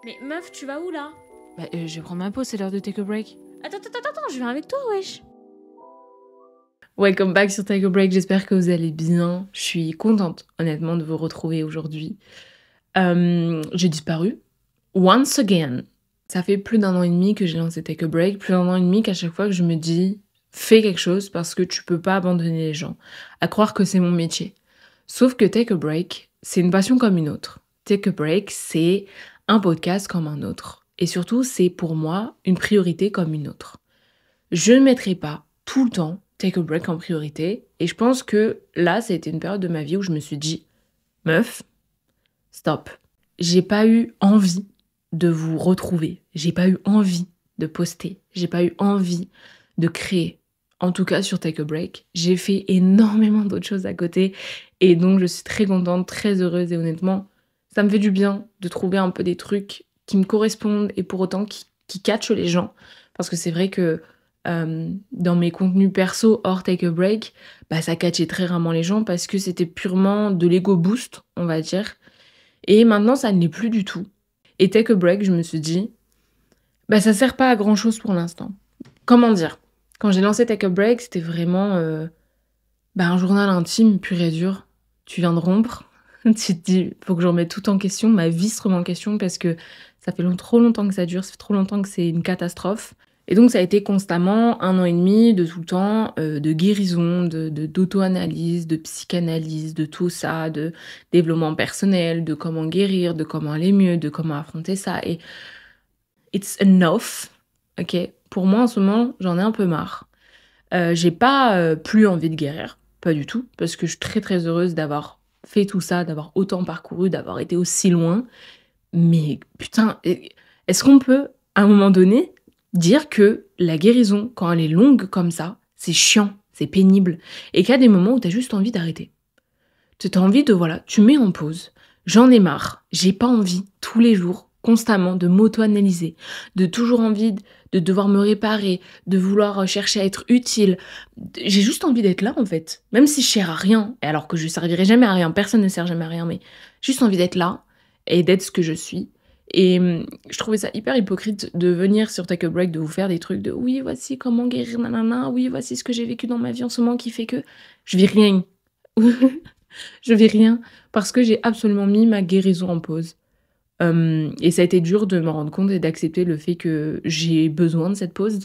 Mais meuf, tu vas où là? Je vais prendre ma pause, c'est l'heure de take a break. Attends, je viens avec toi, wesh. Welcome back sur Take a Break, j'espère que vous allez bien. Je suis contente, honnêtement, de vous retrouver aujourd'hui. J'ai disparu. Once again. Ça fait plus d'1 an et demi que j'ai lancé Take a Break, plus d'1 an et demi qu'à chaque fois que je me dis fais quelque chose parce que tu peux pas abandonner les gens. À croire que c'est mon métier. Sauf que Take a Break, c'est une passion comme une autre. Take a Break, c'est un podcast comme un autre. Et surtout, c'est pour moi une priorité comme une autre. Je ne mettrai pas tout le temps Take a Break en priorité. Et je pense que là, ça a été une période de ma vie où je me suis dit, meuf, stop. J'ai pas eu envie de vous retrouver. J'ai pas eu envie de poster. J'ai pas eu envie de créer. En tout cas, sur Take a Break, j'ai fait énormément d'autres choses à côté. Et donc, je suis très contente, très heureuse. Et honnêtement, ça me fait du bien de trouver un peu des trucs qui me correspondent et pour autant qui catchent les gens. Parce que c'est vrai que dans mes contenus perso hors Take a Break, ça catchait très rarement les gens parce que c'était purement de l'ego boost, on va dire. Et maintenant, ça ne l'est plus du tout. Et Take a Break, je me suis dit, ça sert pas à grand chose pour l'instant. Comment dire? Quand j'ai lancé Take a Break, c'était vraiment un journal intime, pur et dur. Tu viens de rompre. Tu te dis, faut que je remette tout en question, ma vie se remet en question parce que ça fait trop longtemps que ça dure, ça fait trop longtemps que c'est une catastrophe. Et donc ça a été constamment 1 an et demi de tout le temps, de guérison, d'auto-analyse, de psychanalyse, de tout ça, de développement personnel, de comment guérir, de comment aller mieux, de comment affronter ça. Et it's enough, ok? Pour moi en ce moment, j'en ai un peu marre. J'ai pas plus envie de guérir, pas du tout, parce que je suis très très heureuse d'avoir fait tout ça, d'avoir autant parcouru, d'avoir été aussi loin. Mais putain, est-ce qu'on peut, à un moment donné, dire que la guérison, quand elle est longue comme ça, c'est chiant, c'est pénible, et qu'il y a des moments où t'as juste envie d'arrêter. T'as envie de, tu mets en pause. J'en ai marre, j'ai pas envie, tous les jours, constamment, de m'auto-analyser, de toujours envie de devoir me réparer, de vouloir chercher à être utile. J'ai juste envie d'être là, en fait. Même si je sers à rien, et alors que je servirai jamais à rien, personne ne sert jamais à rien, mais juste envie d'être là, et d'être ce que je suis. Et je trouvais ça hyper hypocrite de venir sur Take a Break, de vous faire des trucs de oui, voici comment guérir, nanana, oui, voici ce que j'ai vécu dans ma vie en ce moment qui fait que je vis rien. Je vis rien parce que j'ai absolument mis ma guérison en pause. Et ça a été dur de me rendre compte et d'accepter le fait que j'ai besoin de cette pause.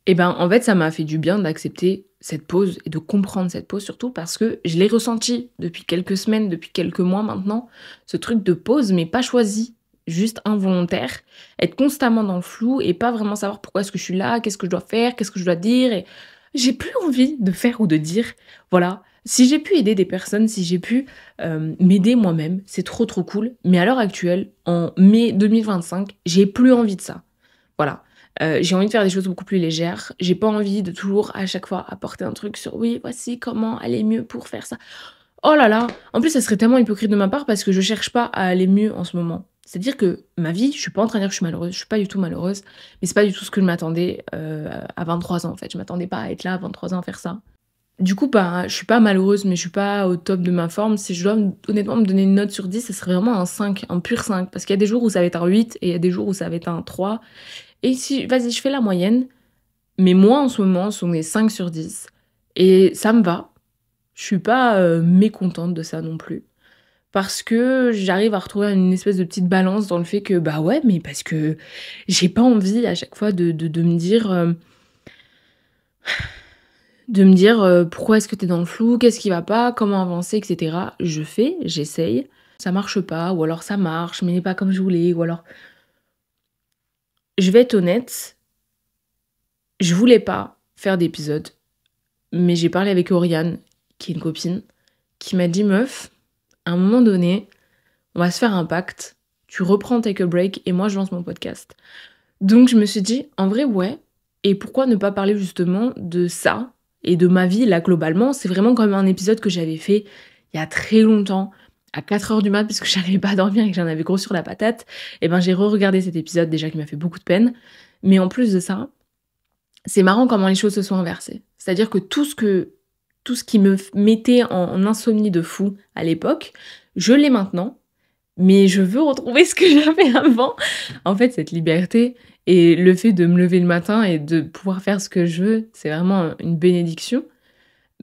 Et en fait, ça m'a fait du bien d'accepter cette pause et de comprendre cette pause surtout parce que je l'ai ressenti depuis quelques semaines, depuis quelques mois maintenant, ce truc de pause mais pas choisi, juste involontaire, être constamment dans le flou et pas vraiment savoir pourquoi est-ce que je suis là, qu'est-ce que je dois faire, qu'est-ce que je dois dire et j'ai plus envie de faire ou de dire, voilà. Si j'ai pu aider des personnes, si j'ai pu m'aider moi-même, c'est trop cool. Mais à l'heure actuelle, en mai 2025, j'ai plus envie de ça. Voilà. J'ai envie de faire des choses beaucoup plus légères. J'ai pas envie de toujours à chaque fois apporter un truc sur oui, voici comment aller mieux pour faire ça. Oh là là. En plus, ça serait tellement hypocrite de ma part parce que je cherche pas à aller mieux en ce moment. C'est-à-dire que ma vie, je suis pas en train de dire que je suis malheureuse, je suis pas du tout malheureuse, mais c'est pas du tout ce que je m'attendais à 23 ans en fait. Je m'attendais pas à être là à 23 ans à faire ça. Du coup, je suis pas malheureuse, mais je suis pas au top de ma forme. Si je dois honnêtement me donner une note sur 10, ça serait vraiment un 5, un pur 5. Parce qu'il y a des jours où ça va être un 8 et il y a des jours où ça va être un 3. Et si, vas-y, je fais la moyenne. Mais moi, en ce moment, sont des 5 sur 10. Et ça me va. Je suis pas mécontente de ça non plus. Parce que j'arrive à retrouver une espèce de petite balance dans le fait que, ouais, mais parce que j'ai pas envie à chaque fois de me dire... pourquoi est-ce que t'es dans le flou, qu'est-ce qui va pas, comment avancer, etc. Je fais, j'essaye, ça marche pas, ou alors ça marche, mais pas comme je voulais, ou alors... Je vais être honnête, je voulais pas faire d'épisode, mais j'ai parlé avec Oriane, qui est une copine, qui m'a dit, meuf, à un moment donné, on va se faire un pacte, tu reprends Take a Break, et moi je lance mon podcast. Donc je me suis dit, en vrai, ouais, et pourquoi ne pas parler justement de ça et de ma vie, là, globalement. C'est vraiment comme un épisode que j'avais fait il y a très longtemps, à 4h du mat, parce que j'arrivais pas à dormir et que j'en avais gros sur la patate. Et j'ai re-regardé cet épisode, déjà, qui m'a fait beaucoup de peine. Mais en plus de ça, c'est marrant comment les choses se sont inversées. C'est-à-dire que tout ce qui me mettait en insomnie de fou à l'époque, je l'ai maintenant. mais je veux retrouver ce que j'avais avant. En fait, cette liberté et le fait de me lever le matin et de pouvoir faire ce que je veux, c'est vraiment une bénédiction.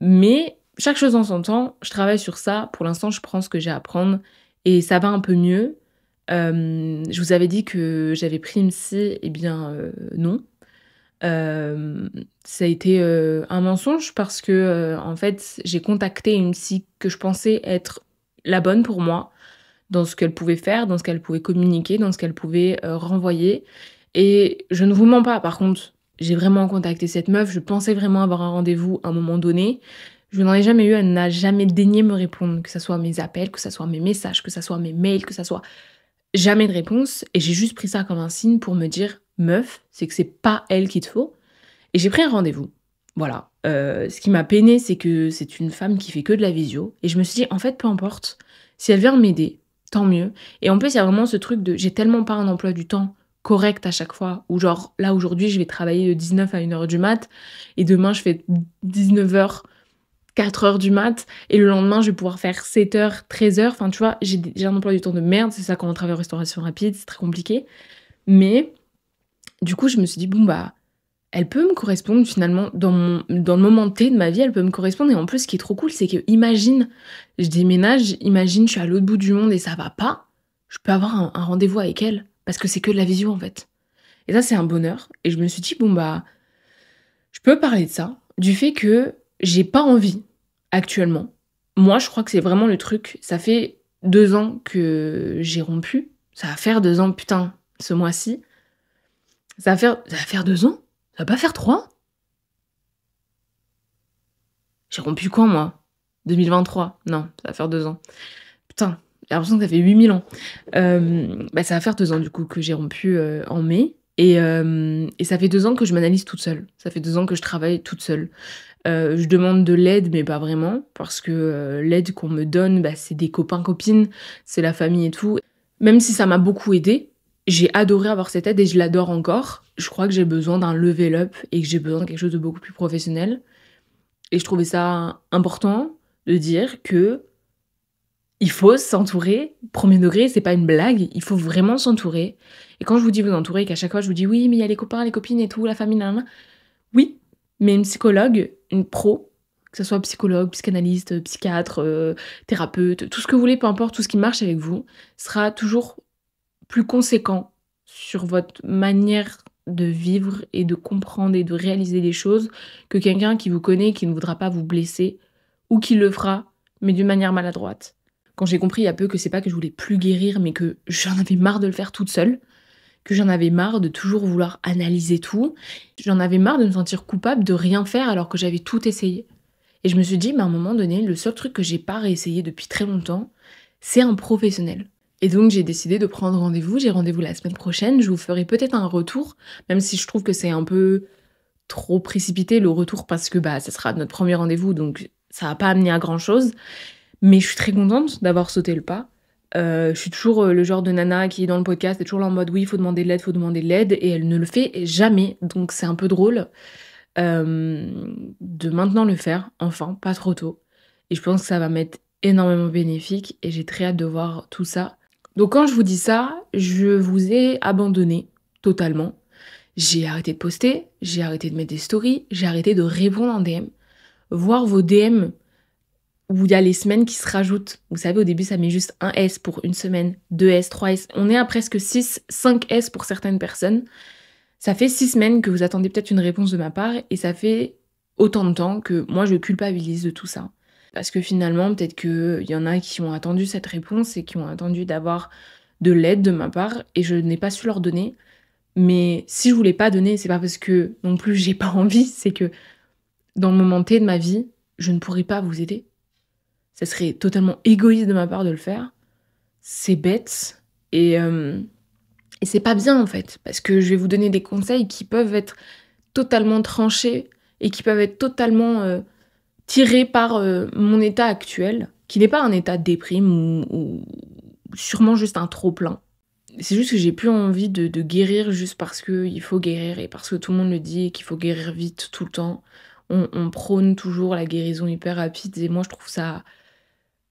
Mais chaque chose en son temps, je travaille sur ça. Pour l'instant, je prends ce que j'ai à prendre et ça va un peu mieux. Je vous avais dit que j'avais pris une psy, eh bien non. Ça a été un mensonge parce que en fait, j'ai contacté une psy que je pensais être la bonne pour moi dans ce qu'elle pouvait faire, dans ce qu'elle pouvait communiquer, dans ce qu'elle pouvait renvoyer. Et je ne vous mens pas, par contre, j'ai vraiment contacté cette meuf, je pensais vraiment avoir un rendez-vous à un moment donné. Je n'en ai jamais eu, elle n'a jamais daigné me répondre, que ce soit mes appels, que ce soit mes messages, que ce soit mes mails, que ce soit jamais de réponse. Et j'ai juste pris ça comme un signe pour me dire, meuf, c'est que c'est pas elle qu'il te faut. Et j'ai pris un rendez-vous. Voilà. Ce qui m'a peiné, c'est que c'est une femme qui fait que de la visio. Et je me suis dit, en fait, peu importe. Si elle vient m'aider, tant mieux. Et en plus, il y a vraiment ce truc de j'ai tellement pas un emploi du temps correct à chaque fois. Ou genre, là, aujourd'hui, je vais travailler de 19 à 1h du mat. Et demain, je fais 19h, 4h du mat. Et le lendemain, je vais pouvoir faire 7h, 13h. Enfin, tu vois, j'ai un emploi du temps de merde. C'est ça quand on travaille en restauration rapide. C'est très compliqué. Mais du coup, je me suis dit, bon, bah, elle peut me correspondre finalement dans le moment T de ma vie, elle peut me correspondre. Et en plus, ce qui est trop cool, c'est que imagine, je déménage, imagine, je suis à l'autre bout du monde et ça va pas, je peux avoir un rendez-vous avec elle parce que c'est que de la visio en fait. Et ça, c'est un bonheur. Et je me suis dit, bon bah, je peux parler de ça, du fait que j'ai pas envie actuellement. Moi, je crois que c'est vraiment le truc. Ça fait 2 ans que j'ai rompu. Ça va faire 2 ans, putain, ce mois-ci. Ça va faire 2 ans. Ça va pas faire 3. J'ai rompu quand, moi 2023. Non, ça va faire 2 ans. Putain, j'ai l'impression que ça fait 8000 ans. Ça va faire 2 ans, du coup, que j'ai rompu en mai. Et ça fait 2 ans que je m'analyse toute seule. Ça fait 2 ans que je travaille toute seule. Je demande de l'aide, mais pas vraiment. Parce que l'aide qu'on me donne, c'est des copains-copines, c'est la famille et tout. Même si ça m'a beaucoup aidée, j'ai adoré avoir cette aide et je l'adore encore. Je crois que j'ai besoin d'un level up et que j'ai besoin de quelque chose de beaucoup plus professionnel. Et je trouvais ça important de dire que il faut s'entourer. Premier degré, c'est pas une blague, il faut vraiment s'entourer. Et quand je vous dis vous entourer, qu'à chaque fois je vous dis oui, mais il y a les copains, les copines et tout, la famille, nan, nan. Oui, mais une psychologue, une pro, que ce soit psychologue, psychanalyste, psychiatre, thérapeute, tout ce que vous voulez, peu importe, tout ce qui marche avec vous, sera toujours plus conséquent sur votre manière de vivre et de comprendre et de réaliser les choses que quelqu'un qui vous connaît, qui ne voudra pas vous blesser, ou qui le fera, mais d'une manière maladroite. Quand j'ai compris il y a peu que c'est pas que je voulais plus guérir, mais que j'en avais marre de le faire toute seule, que j'en avais marre de toujours vouloir analyser tout, j'en avais marre de me sentir coupable de rien faire alors que j'avais tout essayé. Et je me suis dit, à un moment donné, le seul truc que j'ai pas réessayé depuis très longtemps, c'est un professionnel. Et donc j'ai décidé de prendre rendez-vous, j'ai rendez-vous la semaine prochaine, je vous ferai peut-être un retour, même si je trouve que c'est un peu trop précipité le retour parce que ça sera notre premier rendez-vous, donc ça va pas amener à grand chose. Mais je suis très contente d'avoir sauté le pas. Je suis toujours le genre de nana qui est dans le podcast, est toujours là en mode oui, faut demander de l'aide, et elle ne le fait jamais, donc c'est un peu drôle de maintenant le faire, enfin, pas trop tôt. Et je pense que ça va m'être énormément bénéfique et j'ai très hâte de voir tout ça. Donc quand je vous dis ça, je vous ai abandonné totalement. J'ai arrêté de poster, j'ai arrêté de mettre des stories, j'ai arrêté de répondre en DM. Voir vos DM où il y a les semaines qui se rajoutent. Vous savez, au début, ça met juste un S pour une semaine, 2 S, 3 S. On est à presque 6, 5 S pour certaines personnes. Ça fait 6 semaines que vous attendez peut-être une réponse de ma part et ça fait autant de temps que moi, je culpabilise de tout ça. Parce que finalement, peut-être qu'il y en a qui ont attendu cette réponse et qui ont attendu d'avoir de l'aide de ma part et je n'ai pas su leur donner. Mais si je vous l'ai pas donné, c'est pas parce que non plus j'ai pas envie, c'est que dans le moment T de ma vie, je ne pourrais pas vous aider. Ça serait totalement égoïste de ma part de le faire. C'est bête et c'est pas bien en fait, parce que je vais vous donner des conseils qui peuvent être totalement tranchés et qui peuvent être totalement tirés par mon état actuel, qui n'est pas un état de déprime ou sûrement juste un trop-plein. C'est juste que j'ai plus envie de guérir juste parce qu'il faut guérir et parce que tout le monde le dit et qu'il faut guérir vite tout le temps. On prône toujours la guérison hyper rapide et moi je trouve ça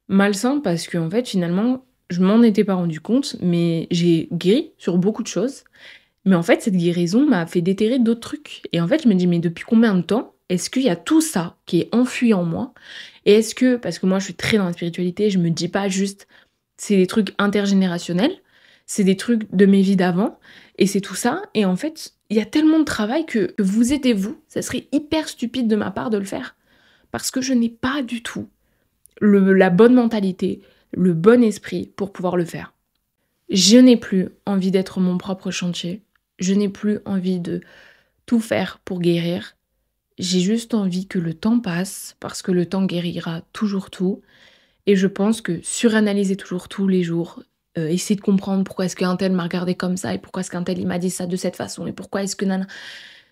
malsain parce que en fait finalement je m'en étais pas rendu compte, mais j'ai guéri sur beaucoup de choses. Mais en fait, cette guérison m'a fait déterrer d'autres trucs. Et en fait, je me dis, mais depuis combien de temps est-ce qu'il y a tout ça qui est enfui en moi? Et est-ce que, parce que moi je suis très dans la spiritualité, je me dis pas juste, c'est des trucs intergénérationnels, c'est des trucs de mes vies d'avant, et c'est tout ça. Et en fait, il y a tellement de travail que vous aidez-vous, ça serait hyper stupide de ma part de le faire. Parce que je n'ai pas du tout la bonne mentalité, le bon esprit pour pouvoir le faire. Je n'ai plus envie d'être mon propre chantier. Je n'ai plus envie de tout faire pour guérir. J'ai juste envie que le temps passe, parce que le temps guérira toujours tout. Et je pense que suranalyser toujours tous les jours, essayer de comprendre pourquoi est-ce qu'un tel m'a regardé comme ça, et pourquoi est-ce qu'un tel il m'a dit ça de cette façon, et pourquoi est-ce que nana...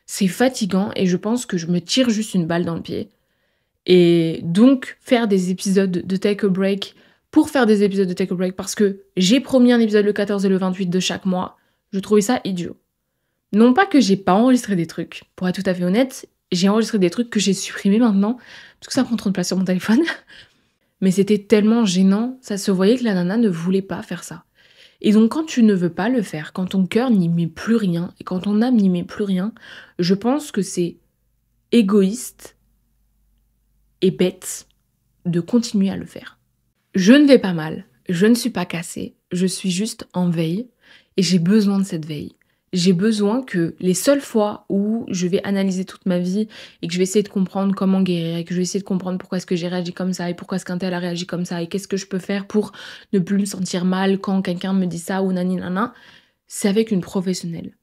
C'est fatigant, et je pense que je me tire juste une balle dans le pied. Et donc, faire des épisodes de Take a Break, pour faire des épisodes de Take a Break, parce que j'ai promis un épisode le 14 et le 28 de chaque mois, je trouvais ça idiot. Non pas que j'ai pas enregistré des trucs, pour être tout à fait honnête, j'ai enregistré des trucs que j'ai supprimés maintenant, parce que ça prend trop de place sur mon téléphone. Mais c'était tellement gênant, ça se voyait que la nana ne voulait pas faire ça. Et donc quand tu ne veux pas le faire, quand ton cœur n'y met plus rien, et quand ton âme n'y met plus rien, je pense que c'est égoïste et bête de continuer à le faire. Je ne vais pas mal, je ne suis pas cassée, je suis juste en veille, et j'ai besoin de cette veille. J'ai besoin que les seules fois où je vais analyser toute ma vie et que je vais essayer de comprendre comment guérir et que je vais essayer de comprendre pourquoi est-ce que j'ai réagi comme ça et pourquoi est-ce qu'un tel a réagi comme ça et qu'est-ce que je peux faire pour ne plus me sentir mal quand quelqu'un me dit ça ou nani nana, c'est avec une professionnelle.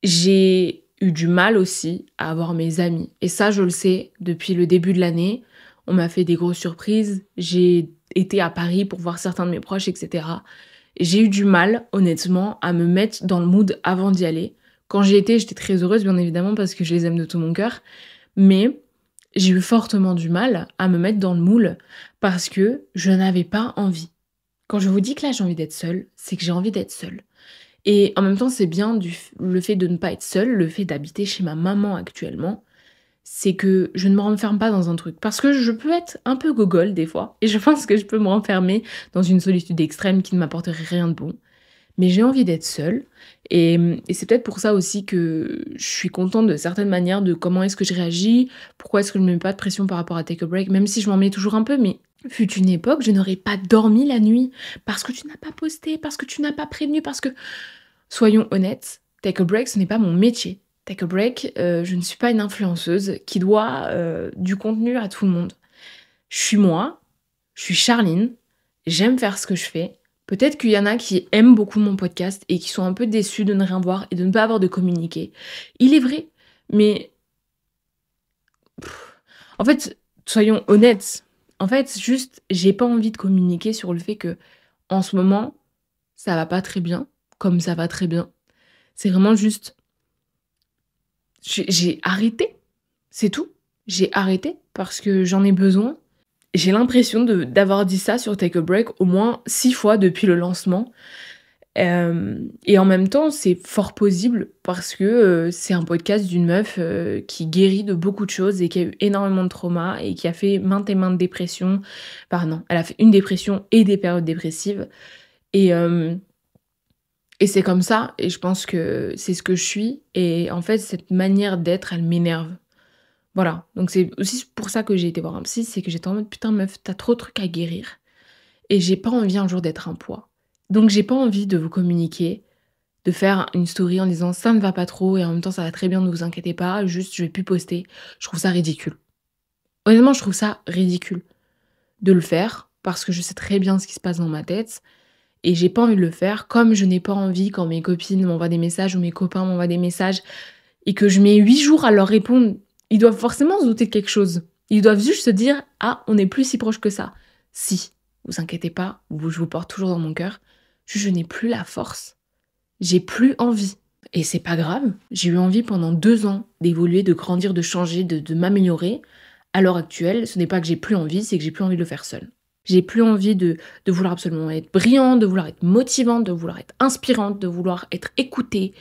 J'ai eu du mal aussi à avoir mes amis. Et ça, je le sais, depuis le début de l'année, on m'a fait des grosses surprises. J'ai été à Paris pour voir certains de mes proches, etc. J'ai eu du mal, honnêtement, à me mettre dans le mood avant d'y aller. Quand j'y étais, j'étais très heureuse, bien évidemment, parce que je les aime de tout mon cœur. Mais j'ai eu fortement du mal à me mettre dans le moule parce que je n'avais pas envie. Quand je vous dis que là, j'ai envie d'être seule, c'est que j'ai envie d'être seule. Et en même temps, c'est bien le fait de ne pas être seule, le fait d'habiter chez ma maman actuellement, c'est que je ne me renferme pas dans un truc. Parce que je peux être un peu gogole des fois, et je pense que je peux me renfermer dans une solitude extrême qui ne m'apporterait rien de bon. Mais j'ai envie d'être seule, et c'est peut-être pour ça aussi que je suis contente de certaines manières de comment est-ce que je réagis, pourquoi est-ce que je ne mets pas de pression par rapport à Take a Break, même si je m'en mets toujours un peu, mais fut une époque, je n'aurais pas dormi la nuit, parce que tu n'as pas posté, parce que tu n'as pas prévenu, parce que... Soyons honnêtes, Take a Break, ce n'est pas mon métier. Take a Break, je ne suis pas une influenceuse qui doit du contenu à tout le monde. Je suis moi, je suis Charline, j'aime faire ce que je fais. Peut-être qu'il y en a qui aiment beaucoup mon podcast et qui sont un peu déçus de ne rien voir et de ne pas avoir de communiqué. Il est vrai, mais... En fait, soyons honnêtes. En fait, juste, j'ai pas envie de communiquer sur le fait que, en ce moment, ça va pas très bien, comme ça va très bien. C'est vraiment juste... J'ai arrêté, c'est tout. J'ai arrêté parce que j'en ai besoin. J'ai l'impression d'avoir dit ça sur Take a Break au moins 6 fois depuis le lancement. Et en même temps, c'est fort possible parce que c'est un podcast d'une meuf qui guérit de beaucoup de choses et qui a eu énormément de traumas et qui a fait maintes et maintes dépressions. Pardon, elle a fait une dépression et des périodes dépressives. Et c'est comme ça, et je pense que c'est ce que je suis. Et en fait, cette manière d'être, elle m'énerve. Voilà. Donc c'est aussi pour ça que j'ai été voir un psy, c'est que j'étais en mode, putain meuf, t'as trop de trucs à guérir. Et j'ai pas envie un jour d'être un poids. Donc j'ai pas envie de vous communiquer, de faire une story en disant ça ne va pas trop, et en même temps ça va très bien, ne vous inquiétez pas, juste je vais plus poster. Je trouve ça ridicule. Honnêtement, je trouve ça ridicule de le faire, parce que je sais très bien ce qui se passe dans ma tête. Et j'ai pas envie de le faire, comme je n'ai pas envie quand mes copines m'envoient des messages ou mes copains m'envoient des messages et que je mets 8 jours à leur répondre. Ils doivent forcément se douter de quelque chose. Ils doivent juste se dire « Ah, on n'est plus si proche que ça. » Si, vous inquiétez pas, je vous porte toujours dans mon cœur. Je n'ai plus la force. J'ai plus envie. Et c'est pas grave. J'ai eu envie pendant 2 ans d'évoluer, de grandir, de changer, de m'améliorer. À l'heure actuelle, ce n'est pas que j'ai plus envie, c'est que j'ai plus envie de le faire seule. J'ai plus envie de vouloir absolument être brillante, de vouloir être motivante, de vouloir être inspirante, de vouloir être écoutée.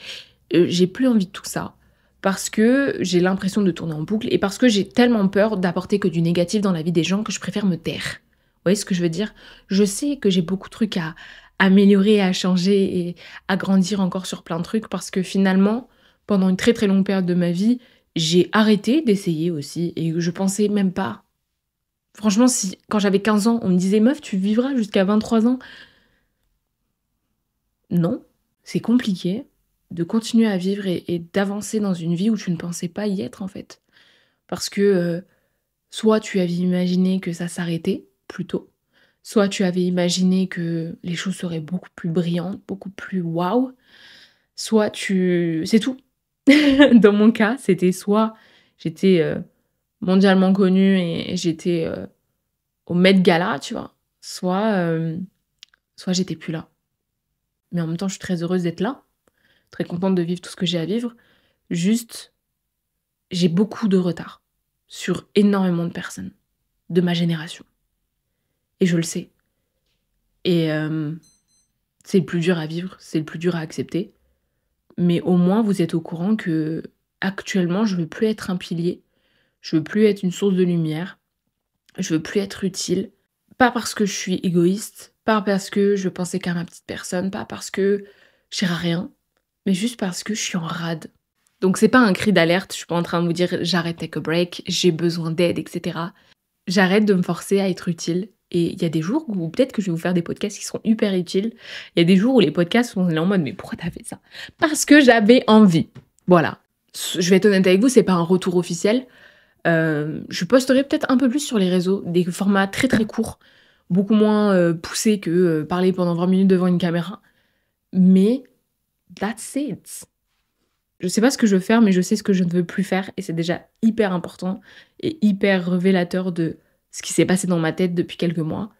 J'ai plus envie de tout ça parce que j'ai l'impression de tourner en boucle et parce que j'ai tellement peur d'apporter que du négatif dans la vie des gens que je préfère me taire. voyez ce que je veux dire? Je sais que j'ai beaucoup de trucs à améliorer, à changer et à grandir encore sur plein de trucs parce que finalement, pendant une très très longue période de ma vie, j'ai arrêté d'essayer aussi et je pensais même pas. Franchement, si quand j'avais 15 ans, on me disait meuf, tu vivras jusqu'à 23 ans. Non, c'est compliqué de continuer à vivre et d'avancer dans une vie où tu ne pensais pas y être en fait. Parce que soit tu avais imaginé que ça s'arrêtait plus tôt, soit tu avais imaginé que les choses seraient beaucoup plus brillantes, beaucoup plus waouh, soit tu... C'est tout. Dans mon cas, c'était soit j'étais mondialement connue et j'étais au Met Gala, tu vois, soit j'étais plus là. Mais en même temps, je suis très heureuse d'être là, très contente de vivre tout ce que j'ai à vivre. Juste, j'ai beaucoup de retard sur énormément de personnes de ma génération. Et je le sais. Et c'est le plus dur à vivre, c'est le plus dur à accepter. Mais au moins, vous êtes au courant que actuellement, je veux plus être un pilier, je veux plus être une source de lumière, je veux plus être utile. Pas parce que je suis égoïste, pas parce que je pensais qu'à ma petite personne, pas parce que je sers à rien, mais juste parce que je suis en rade. Donc c'est pas un cri d'alerte, je suis pas en train de vous dire j'arrête take a break, j'ai besoin d'aide, etc. J'arrête de me forcer à être utile. Et il y a des jours où peut-être que je vais vous faire des podcasts qui seront hyper utiles. Il y a des jours où les podcasts sont là en mode mais pourquoi t'as fait ça? Parce que j'avais envie. Voilà. Je vais être honnête avec vous, c'est pas un retour officiel. Je posterai peut-être un peu plus sur les réseaux, des formats très très courts, beaucoup moins poussés que parler pendant 20 minutes devant une caméra. Mais that's it. Je sais pas ce que je veux faire, mais je sais ce que je ne veux plus faire. Et c'est déjà hyper important et hyper révélateur de ce qui s'est passé dans ma tête depuis quelques mois.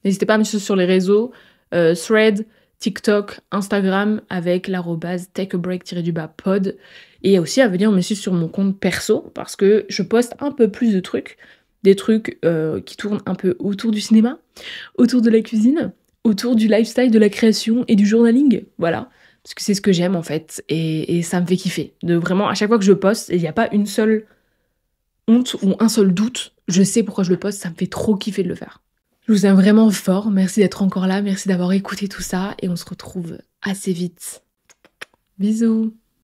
N'hésitez pas à me suivre sur les réseaux, Thread, TikTok, Instagram, avec l'arrobase takeabreak-pod. Et aussi à venir me suivre sur mon compte perso, parce que je poste un peu plus de trucs. Des trucs qui tournent un peu autour du cinéma, autour de la cuisine, autour du lifestyle, de la création et du journaling. Voilà. Parce que c'est ce que j'aime en fait, et ça me fait kiffer. De vraiment, à chaque fois que je poste, il n'y a pas une seule honte ou un seul doute. Je sais pourquoi je le poste, ça me fait trop kiffer de le faire. Je vous aime vraiment fort, merci d'être encore là, merci d'avoir écouté tout ça, et on se retrouve assez vite. Bisous.